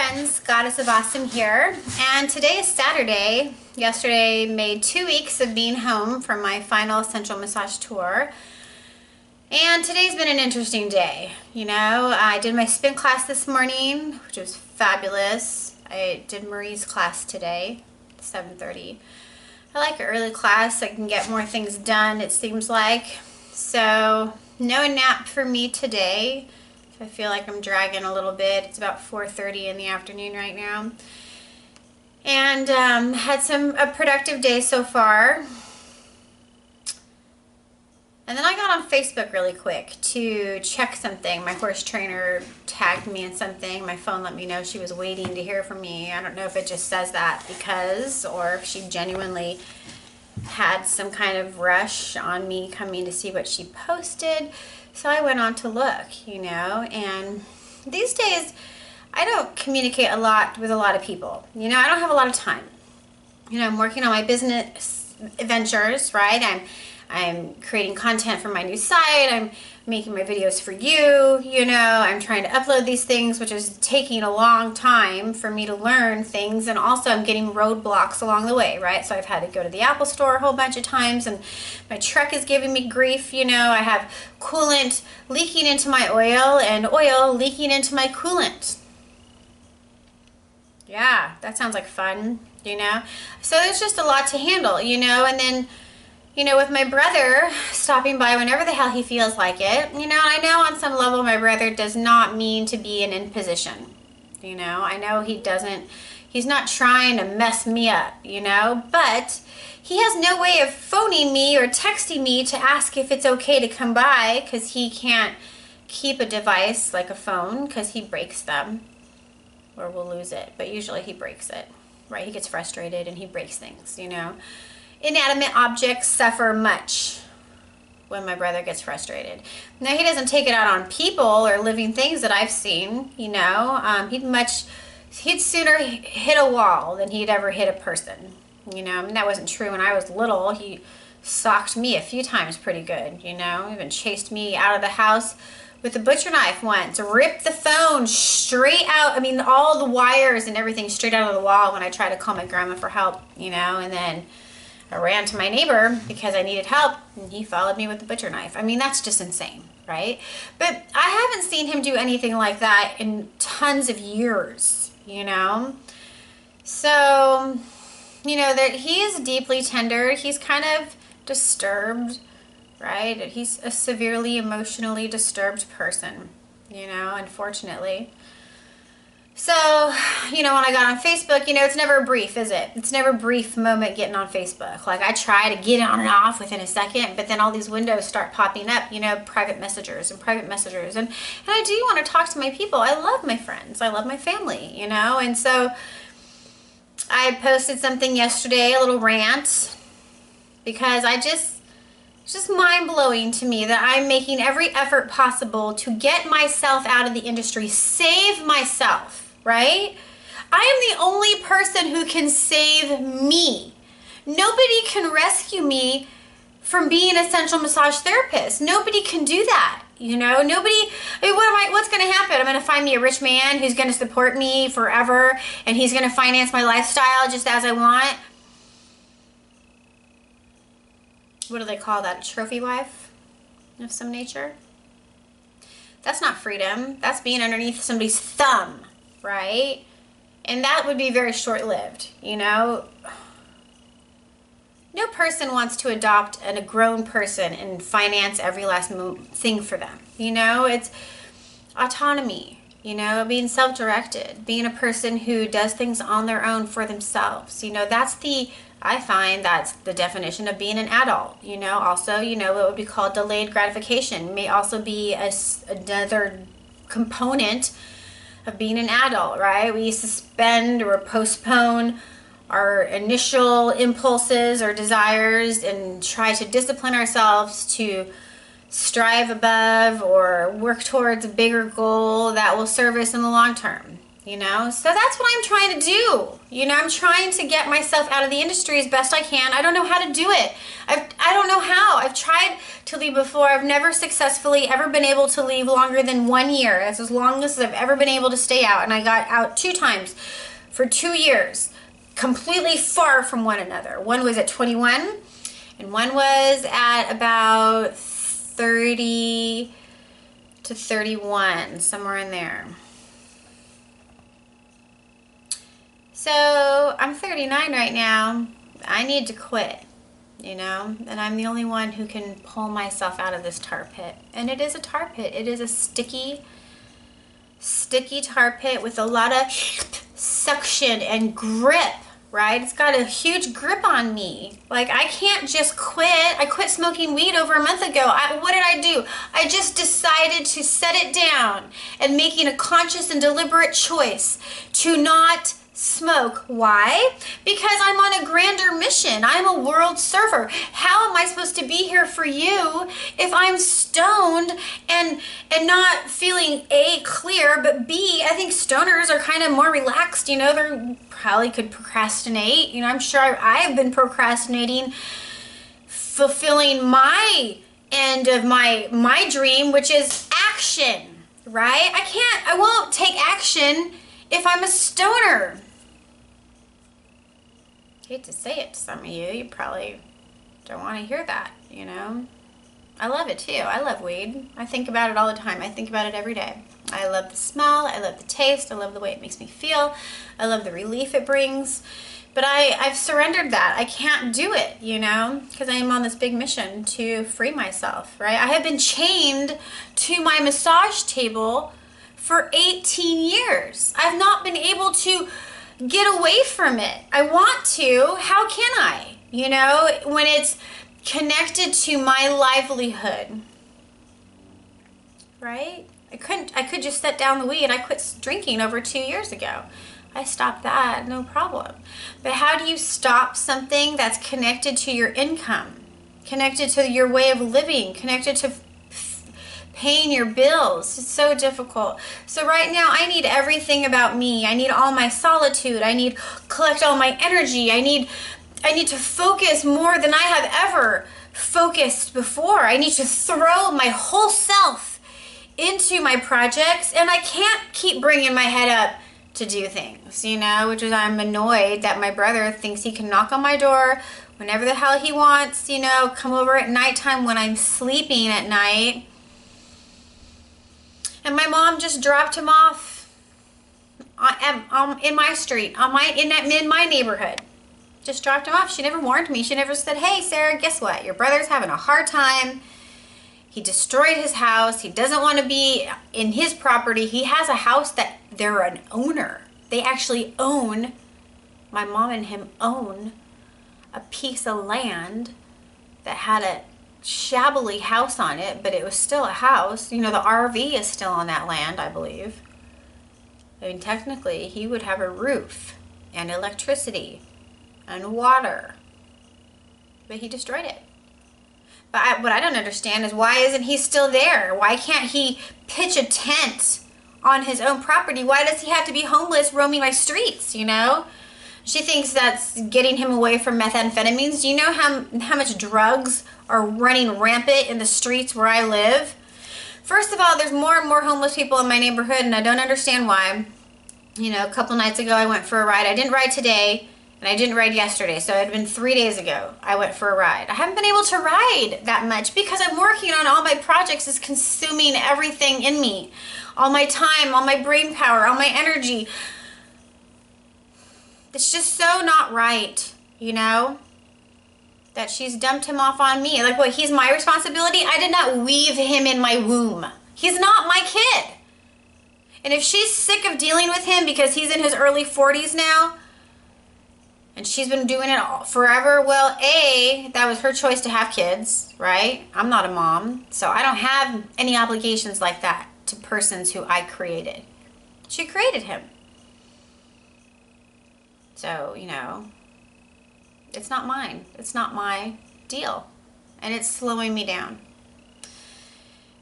friends, Goddess of Awesome here, and today is Saturday. Yesterday made 2 weeks of being home from my final Essential Massage tour, and today's been an interesting day. You know, I did my spin class this morning, which was fabulous. I did Marie's class today, 7:30. I like an early class. I can get more things done, it seems like. So, no nap for me today. I feel like I'm dragging a little bit. It's about 4:30 in the afternoon right now. And had a productive day so far. And then I got on Facebook really quick to check something. My horse trainer tagged me in something. My phone let me know she was waiting to hear from me. I don't know if it just says that because, or if she genuinely had some kind of rush on me coming to see what she posted. So I went on to look, you know, and these days I don't communicate a lot with a lot of people. You know, I don't have a lot of time. You know, I'm working on my business ventures, right? I'm creating content for my new site. I'm making my videos for you, you know, I'm trying to upload these things, which is taking a long time for me to learn things. And also I'm getting roadblocks along the way, right? So I've had to go to the Apple store a whole bunch of times and my truck is giving me grief, you know. I have coolant leaking into my oil and oil leaking into my coolant. Yeah, that sounds like fun, you know. So there's just a lot to handle, you know, and then you know, with my brother stopping by whenever the hell he feels like it, you know, I know on some level my brother does not mean to be an imposition, you know, I know he's not trying to mess me up, you know, but he has no way of phoning me or texting me to ask if it's okay to come by because he can't keep a device like a phone because he breaks them or we'll lose it, but usually he breaks it, right? He gets frustrated and he breaks things, you know. Inanimate objects suffer much when my brother gets frustrated. Now, he doesn't take it out on people or living things that I've seen, you know. He'd sooner hit a wall than he'd ever hit a person, you know. I mean, that wasn't true when I was little. He socked me a few times pretty good, you know. Even chased me out of the house with a butcher knife once. Ripped the phone straight out. I mean, all the wires and everything straight out of the wall when I tried to call my grandma for help, you know, and then I ran to my neighbor because I needed help, and he followed me with the butcher knife. I mean, that's just insane, right? But I haven't seen him do anything like that in tons of years, you know? So, you know, that he is deeply tender. He's kind of disturbed, right? He's a severely emotionally disturbed person, you know, unfortunately. So, you know, when I got on Facebook, you know, it's never a brief, is it? It's never a brief moment getting on Facebook. Like, I try to get on and off within a second, but then all these windows start popping up, you know, private messengers. And I do want to talk to my people. I love my friends. I love my family, you know? And so I posted something yesterday, a little rant, because it's just mind-blowing to me that I'm making every effort possible to get myself out of the industry, save myself. Right? I am the only person who can save me. Nobody can rescue me from being an essential massage therapist. Nobody can do that. You know, nobody, I mean, what's going to happen? I'm going to find me a rich man who's going to support me forever and he's going to finance my lifestyle just as I want. What do they call that? A trophy wife of some nature? That's not freedom. That's being underneath somebody's thumb. Right? And that would be very short-lived, you know? No person wants to adopt a grown person and finance every last thing for them, you know? It's autonomy, you know, being self-directed, being a person who does things on their own for themselves. You know, I find that's the definition of being an adult, you know? Also, you know, what would be called delayed gratification may also be another component of being an adult, right? We suspend or postpone our initial impulses or desires and try to discipline ourselves to strive above or work towards a bigger goal that will serve us in the long term, you know? So that's what I'm trying to do. You know, I'm trying to get myself out of the industry as best I can. I don't know how to do it. I don't know how. I've tried to leave before. I've never successfully ever been able to leave longer than 1 year. That's as long as I've ever been able to stay out. And I got out 2 times for 2 years, completely far from one another. One was at 21 and one was at about 30 to 31, somewhere in there. So I'm 39 right now. I need to quit, you know, and I'm the only one who can pull myself out of this tar pit. And it is a tar pit. It is a sticky tar pit with a lot of suction and grip, right? It's got a huge grip on me. Like, I can't just quit. I quit smoking weed over a month ago. What did I do? I just decided to set it down and making a conscious and deliberate choice to not smoke. Why? Because I'm on a grander mission. I'm a world server. How am I supposed to be here for you if I'm stoned and not feeling A, clear, but B, I think stoners are kind of more relaxed, you know, they probably could procrastinate. You know, I'm sure I've been procrastinating fulfilling my end of my dream, which is action, right? I won't take action if I'm a stoner. I hate to say it to some of you. You probably don't want to hear that, you know. I love it too. I love weed. I think about it all the time. I think about it every day. I love the smell. I love the taste. I love the way it makes me feel. I love the relief it brings. But I've surrendered that. I can't do it, you know, because I am on this big mission to free myself, right? I have been chained to my massage table for 18 years. I've not been able to get away from it. I want to. How can I? You know, when it's connected to my livelihood, right? I could just set down the weed. I quit drinking over 2 years ago. I stopped that, no problem. But how do you stop something that's connected to your income, connected to your way of living, connected to paying your bills? It's so difficult. So right now I need everything about me. I need all my solitude. I need collect all my energy. I need to focus more than I have ever focused before. I need to throw my whole self into my projects, and I can't keep bringing my head up to do things, you know, which is I'm annoyed that my brother thinks he can knock on my door whenever the hell he wants, you know, come over at nighttime when I'm sleeping at night. And my mom just dropped him off in my street, in my neighborhood. Just dropped him off. She never warned me. She never said, hey, Sarah, guess what? Your brother's having a hard time. He destroyed his house. He doesn't want to be in his property. He has a house that they're an owner. They actually own, my mom and him own a piece of land that had a shabbily house on it, but it was still a house. You know, the RV is still on that land, I believe. I mean, technically, he would have a roof and electricity and water, but he destroyed it. But what I don't understand is, why isn't he still there? Why can't he pitch a tent on his own property? Why does he have to be homeless roaming my streets, you know? She thinks that's getting him away from methamphetamines. Do you know how much drugs are running rampant in the streets where I live? First of all, there's more and more homeless people in my neighborhood, and I don't understand why. You know, a couple nights ago I went for a ride. I didn't ride today, and I didn't ride yesterday, so it had been 3 days ago I went for a ride. I haven't been able to ride that much because I'm working on all my projects. It's consuming everything in me. All my time, all my brain power, all my energy. It's just so not right, you know, that she's dumped him off on me. Like, what, he's my responsibility? I did not weave him in my womb. He's not my kid. And if she's sick of dealing with him because he's in his early 40s now, and she's been doing it all forever, well, A, that was her choice to have kids, right? I'm not a mom, so I don't have any obligations like that to persons who I created. She created him. So, you know, it's not mine. It's not my deal. And it's slowing me down.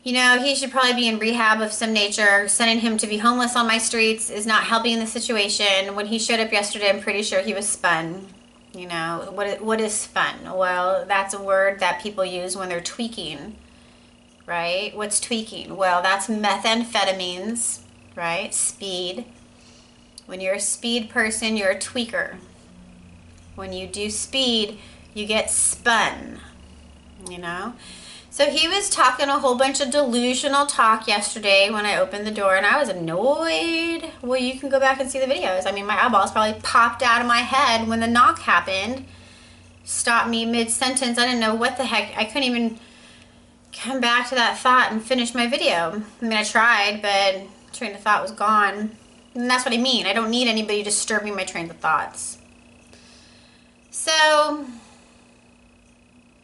You know, he should probably be in rehab of some nature. Sending him to be homeless on my streets is not helping the situation. When he showed up yesterday, I'm pretty sure he was spun. You know, what is spun? Well, that's a word that people use when they're tweaking, right? What's tweaking? Well, that's methamphetamines, right? Speed. When you're a speed person, you're a tweaker. When you do speed, you get spun, you know? So he was talking a whole bunch of delusional talk yesterday when I opened the door, and I was annoyed. Well, you can go back and see the videos. I mean, my eyeballs probably popped out of my head when the knock happened. Stopped me mid-sentence. I didn't know what the heck. I couldn't even come back to that thought and finish my video. I mean, I tried, but train of thought was gone. And that's what I mean. I don't need anybody disturbing my train of thoughts. So,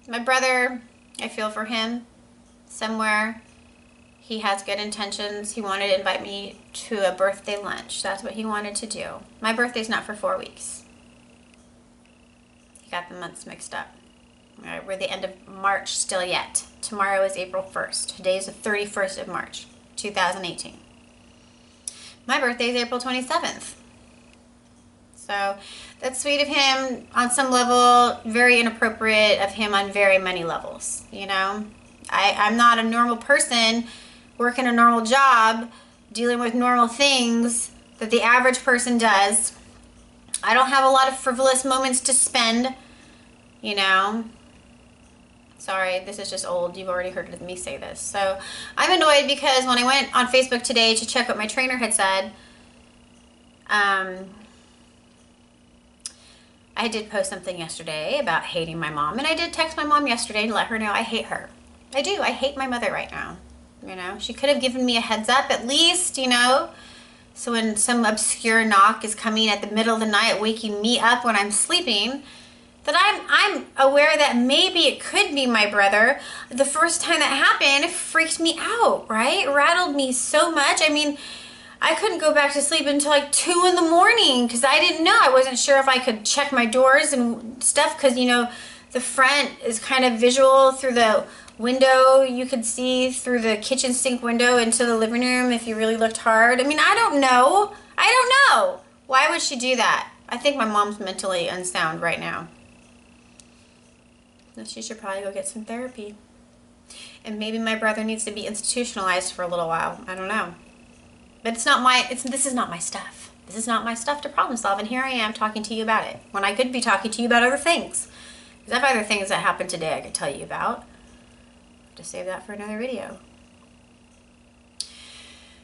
my brother, I feel for him somewhere. He has good intentions. He wanted to invite me to a birthday lunch. That's what he wanted to do. My birthday's not for 4 weeks. He got the months mixed up. All right, we're the end of March still yet. Tomorrow is April 1st. Today is the 31st of March, 2018. My birthday is April 27th. So that's sweet of him on some level, very inappropriate of him on very many levels, you know. I'm not a normal person working a normal job, dealing with normal things that the average person does. I don't have a lot of frivolous moments to spend, you know. Sorry, this is just old. You've already heard me say this. So I'm annoyed because when I went on Facebook today to check what my trainer had said, I did post something yesterday about hating my mom, and I did text my mom yesterday to let her know I hate her. I do. I hate my mother right now. You know, she could have given me a heads up at least, you know, so when some obscure knock is coming at the middle of the night, waking me up when I'm sleeping, that I'm aware that maybe it could be my brother. The first time that happened, it freaked me out, right? It rattled me so much. I mean, I couldn't go back to sleep until like 2 in the morning because I didn't know. I wasn't sure if I could check my doors and stuff because, you know, the front is kind of visual through the window. You could see through the kitchen sink window into the living room if you really looked hard. I mean, I don't know. I don't know. Why would she do that? I think my mom's mentally unsound right now. She should probably go get some therapy. And maybe my brother needs to be institutionalized for a little while. I don't know. But it's not my, this is not my stuff. This is not my stuff to problem solve, and here I am talking to you about it, when I could be talking to you about other things. Because I have other things that happened today I could tell you about. I'll have to save that for another video.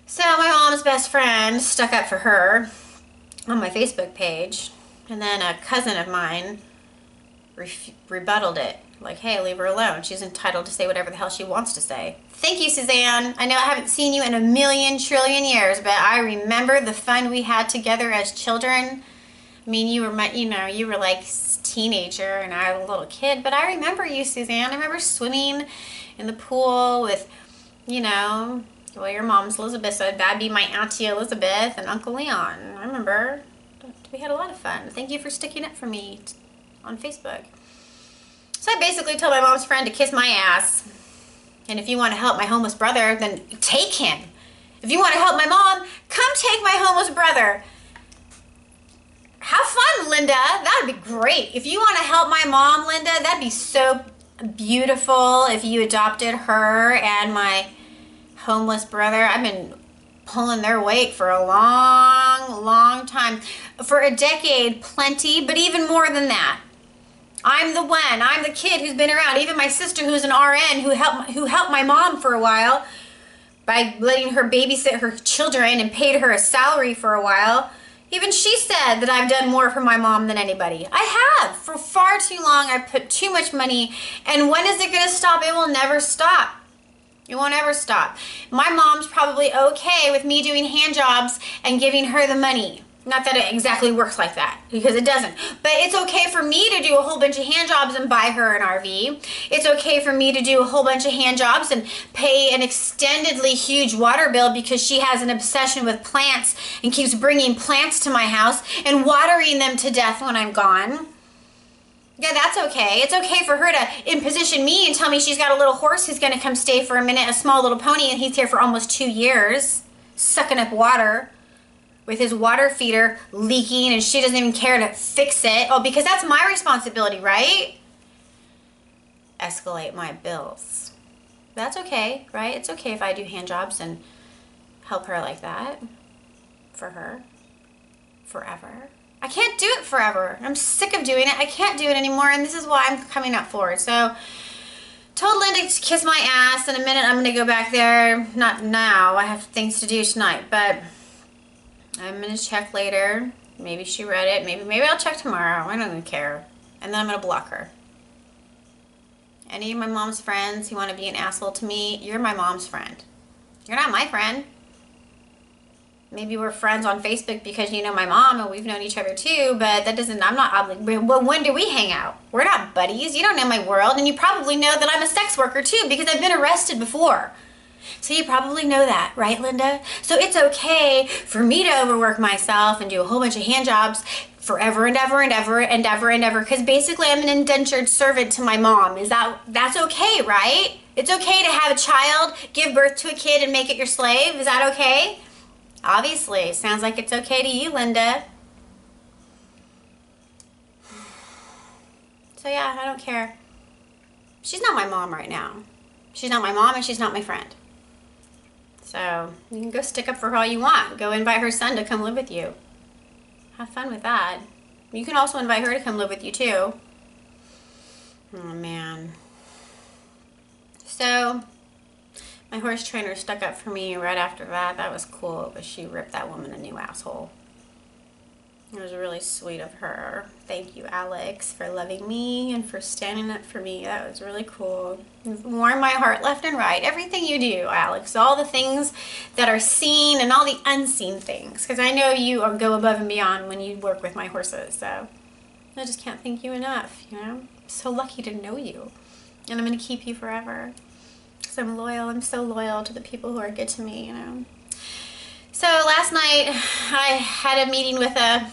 So my mom's best friend stuck up for her on my Facebook page, and then a cousin of mine rebutted it. Like, hey, leave her alone. She's entitled to say whatever the hell she wants to say. Thank you, Suzanne. I know I haven't seen you in a million trillion years, but I remember the fun we had together as children. I mean, you were like teenager and I was a little kid, but I remember you, Suzanne. I remember swimming in the pool with, you know, well, your mom's Elizabeth, so that'd be my Auntie Elizabeth and Uncle Leon. I remember. We had a lot of fun. Thank you for sticking up for me on Facebook. So I basically told my mom's friend to kiss my ass. And if you want to help my homeless brother, then take him. If you want to help my mom, come take my homeless brother. Have fun, Linda. That would be great. If you want to help my mom, Linda, that'd be so beautiful if you adopted her and my homeless brother. I've been pulling their weight for a long, long time. For a decade, plenty, but even more than that. I'm the one. I'm the kid who's been around. Even my sister, who's an RN, who helped my mom for a while by letting her babysit her children and paid her a salary for a while. Even she said that I've done more for my mom than anybody. I have. For far too long, I put too much money. And when is it going to stop? It will never stop. It won't ever stop. My mom's probably okay with me doing hand jobs and giving her the money. Not that it exactly works like that, because it doesn't. But it's okay for me to do a whole bunch of hand jobs and buy her an RV. It's okay for me to do a whole bunch of hand jobs and pay an extendedly huge water bill because she has an obsession with plants and keeps bringing plants to my house and watering them to death when I'm gone. Yeah, that's okay. It's okay for her to imposition me and tell me she's got a little horse who's going to come stay for a minute, a small little pony, and he's here for almost 2 years, sucking up water with his water feeder leaking, and she doesn't even care to fix it. Oh, because that's my responsibility, right? Escalate my bills. That's okay, right? It's okay if I do hand jobs and help her like that. For her. Forever. I can't do it forever. I'm sick of doing it. I can't do it anymore, and this is why I'm coming up forward. So, told Linda to kiss my ass. In a minute, I'm going to go back there. Not now. I have things to do tonight, but I'm going to check later. Maybe she read it. Maybe I'll check tomorrow. I don't even care. And then I'm going to block her. Any of my mom's friends who want to be an asshole to me, you're my mom's friend. You're not my friend. Maybe we're friends on Facebook because you know my mom and we've known each other too, but that doesn't, I'm not obligated. Well, when do we hang out? We're not buddies. You don't know my world, and you probably know that I'm a sex worker too because I've been arrested before. So you probably know that, right, Linda? So it's okay for me to overwork myself and do a whole bunch of hand jobs forever and ever and ever and ever and ever, because basically I'm an indentured servant to my mom. That's okay, right? It's okay to have a child, give birth to a kid, and make it your slave. Is that okay? Obviously. Sounds like it's okay to you, Linda. So yeah, I don't care. She's not my mom right now. She's not my mom, and she's not my friend. So you can go stick up for her all you want. Go invite her son to come live with you. Have fun with that. You can also invite her to come live with you too. Oh man. So my horse trainer stuck up for me right after that. That was cool, but she ripped that woman a new asshole. It was really sweet of her. Thank you, Alex, for loving me and for standing up for me. That was really cool. You've warmed my heart left and right. Everything you do, Alex. All the things that are seen and all the unseen things. Because I know you go above and beyond when you work with my horses. So I just can't thank you enough, you know. I'm so lucky to know you. And I'm going to keep you forever. Because I'm loyal. I'm so loyal to the people who are good to me, you know. So last night I had a meeting with a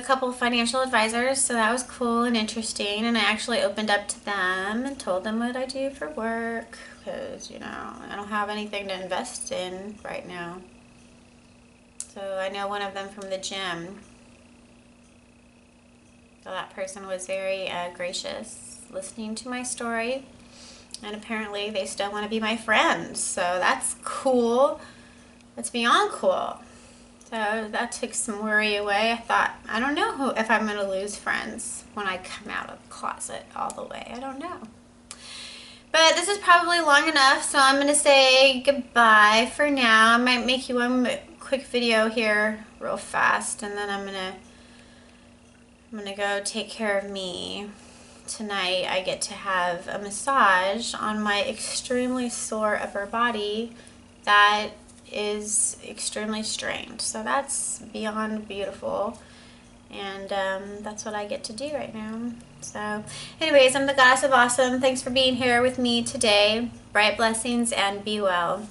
couple of financial advisors, so that was cool and interesting, and I actually opened up to them and told them what I do for work, because, you know, I don't have anything to invest in right now. So I know one of them from the gym. So that person was very gracious, listening to my story, and apparently they still want to be my friends, so that's cool. That's beyond cool. So that took some worry away. I thought, I don't know if I'm going to lose friends when I come out of the closet all the way. I don't know. But this is probably long enough, so I'm going to say goodbye for now. I might make you one quick video here real fast, and then I'm going to go take care of me. Tonight I get to have a massage on my extremely sore upper body that is extremely strained, so that's beyond beautiful, and that's what I get to do right now. So anyways, I'm the Goddess of Awesome. Thanks for being here with me today. Bright blessings and be well.